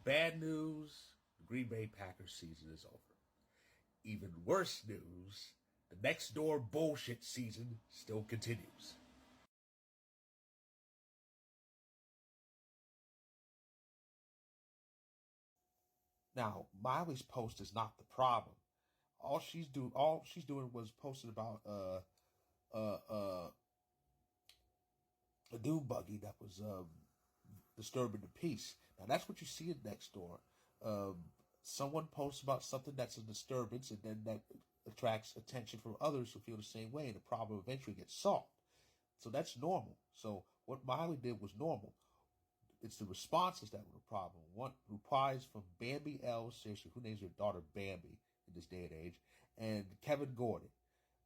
Bad news, the Green Bay Packers season is over. Even worse news, the next door bullshit season still continues. Now, Miley's post is not the problem. All she's doing was posting about uh a dune buggy that was disturbing the peace. Now that's what you see in next door. Someone posts about something that's a disturbance, and then that attracts attention from others who feel the same way, and the problem eventually gets solved. So that's normal. So what Miley did was normal. It's the responses that were the problem. One replies from Bambi L, seriously, who names their daughter Bambi in this day and age, and Kevin Gordon.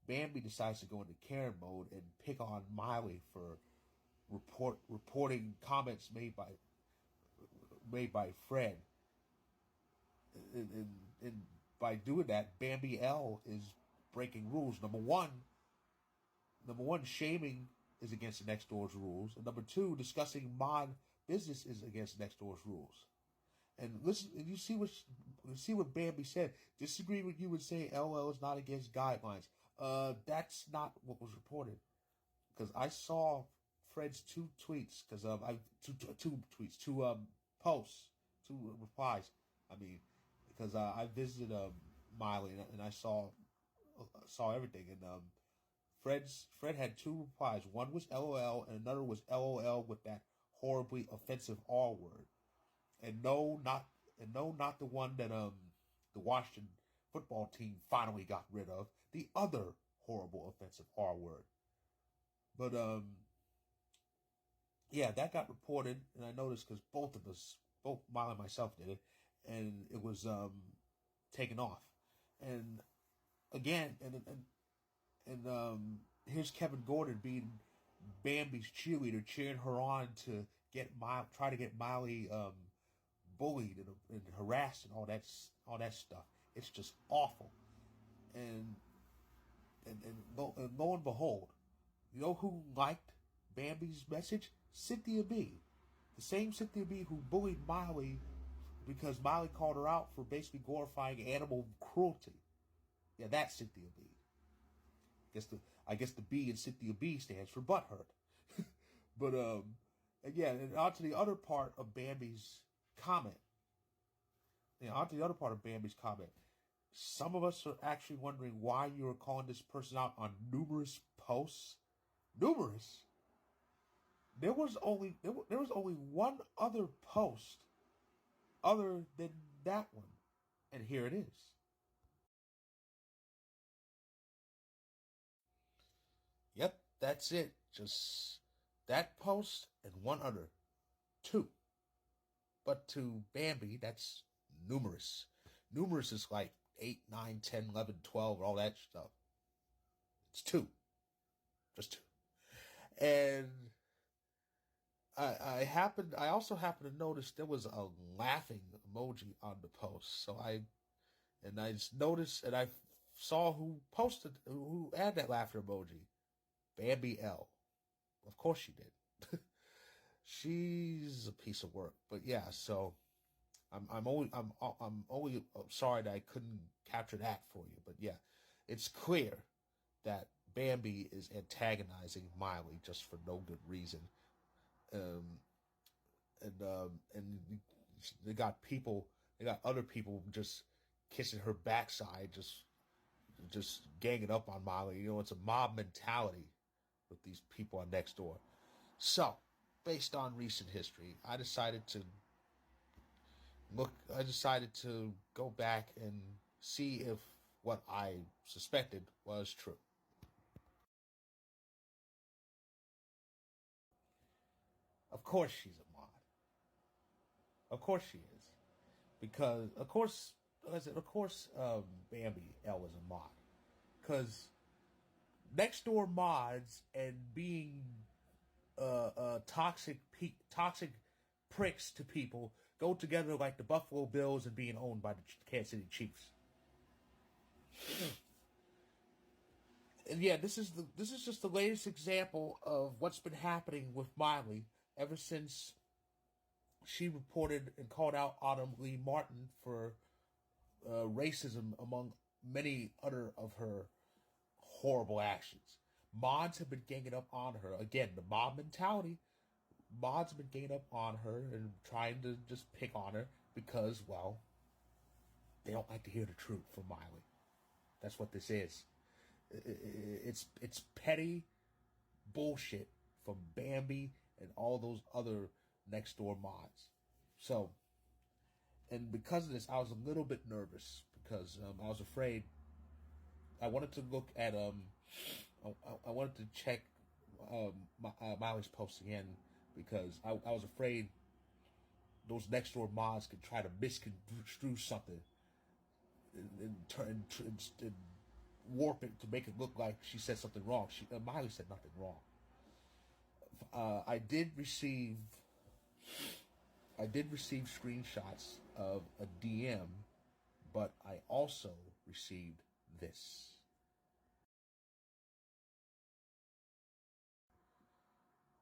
Bambi decides to go into Karen mode and pick on Miley for reporting comments made by Fred. And by doing that, Bambi L is breaking rules. Number one, shaming is against the next door's rules, and number two, discussing mod business is against next door's rules. And listen, and you see what Bambi said. Disagree with you and say LL is not against guidelines. That's not what was reported, because I saw Fred's two tweets, because I two tweets, two posts, two replies. I mean, because I visited Miley, and I saw everything, and Fred had two replies. One was LOL, and another was LOL with that horribly offensive R word. And no, not the one that the Washington football team finally got rid of. The other horrible offensive R word. But yeah, that got reported, and I noticed because both Miley and myself did it, and it was taken off. And again, and here's Kevin Gordon being Bambi's cheerleader, cheering her on to try to get Miley bullied and harassed and all that stuff. It's just awful. And lo and behold, you know who liked Bambi's message? Cynthia B. The same Cynthia B who bullied Miley because Miley called her out for basically glorifying animal cruelty. Yeah, that's Cynthia B. I guess the B in Cynthia B stands for butthurt. But again, and on to the other part of Bambi's comment. Some of us are actually wondering why you are calling this person out on numerous posts. Numerous. There was only one other post other than that one, and here it is. Yep, that's it. Just that post and one other. Two. But to Bambi, that's numerous. Numerous is like 8, 9, 10, 11, 12, all that stuff. It's two. Just two. And I also happened to notice there was a laughing emoji on the post. So I just noticed, and I saw who had that laughter emoji. Bambi L. Of course she did. She's a piece of work. But yeah, so I'm only sorry that I couldn't capture that for you. But yeah, it's clear that Bambi is antagonizing Miley just for no good reason. And they got other people just kissing her backside, just ganging up on Miley. You know, it's a mob mentality with these people on Nextdoor. So, based on recent history, I decided to go back and see if what I suspected was true. Of course she's a mod. Of course she is. Because, Bambi L is a mod. Because next door mods and being toxic pricks to people go together like the Buffalo Bills and being owned by the Kansas City Chiefs. And yeah, this is just the latest example of what's been happening with Miley ever since she reported and called out Autumn Lee Martin for racism among many other of her horrible actions. Mods have been ganging up on her. Again, the mob mentality. Mods have been ganging up on her and trying to just pick on her because, well, they don't like to hear the truth from Miley. That's what this is. It's petty bullshit from Bambi and all those other next door mods. So, and because of this, I was a little bit nervous because I was afraid. I wanted to look at I wanted to check Miley's post again because I was afraid those next door mods could try to misconstrue something and warp it to make it look like she said something wrong. Miley said nothing wrong. I did receive screenshots of a DM, but I also received this.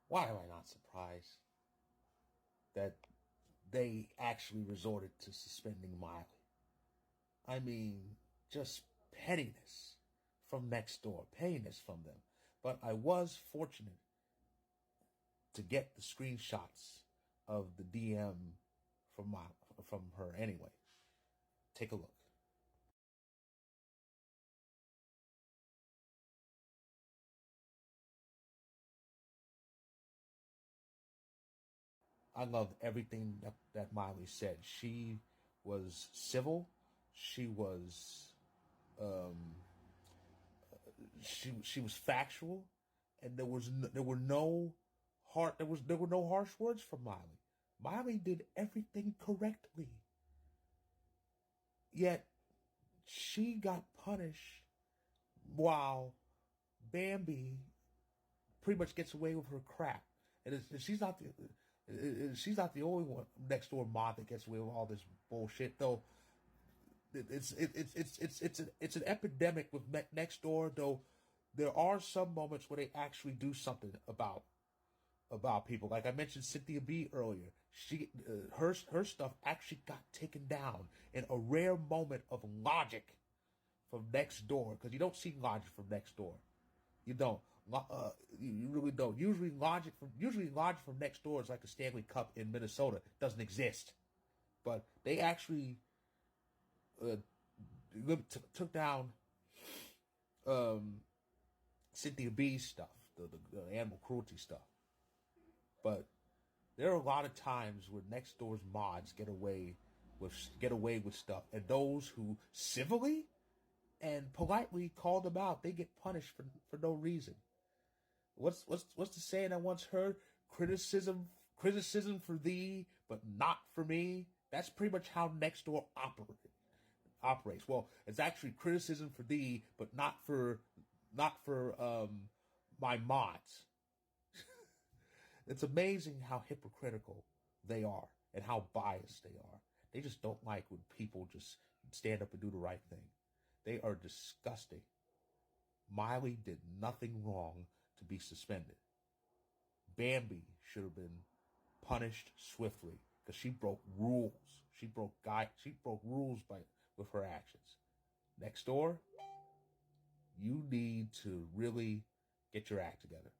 Why am I not surprised that they actually resorted to suspending Miley? I mean, just pettiness from next door, pettiness from them. But I was fortunate to get the screenshots of the DM from her anyway. Take a look. I loved everything that Miley said. She was civil. She was she was factual, and there were no harsh words from Miley. Miley did everything correctly. Yet she got punished while Bambi pretty much gets away with her crap. And she's not the only one next door mod that gets away with all this bullshit. Though it's an epidemic with next door. Though there are some moments where they actually do something about people. Like I mentioned Cynthia B earlier. Her stuff actually got taken down in a rare moment of logic from next door, because you don't see logic from next door. You don't. You really don't. Usually logic from next door is like a Stanley Cup in Minnesota. It doesn't exist. But they actually took down Cynthia B's stuff, the animal cruelty stuff. But there are a lot of times where next door's mods get away with stuff, and those who civilly and politely call them out, they get punished for no reason. What's the saying I once heard? Criticism for thee, but not for me. That's pretty much how Nextdoor operates. Well, it's actually criticism for thee, but not for my mods. It's amazing how hypocritical they are and how biased they are. They just don't like when people just stand up and do the right thing. They are disgusting. Miley did nothing wrong to be suspended. Bambi should have been punished swiftly because she broke rules. She broke rules with her actions. Next door, you need to really get your act together.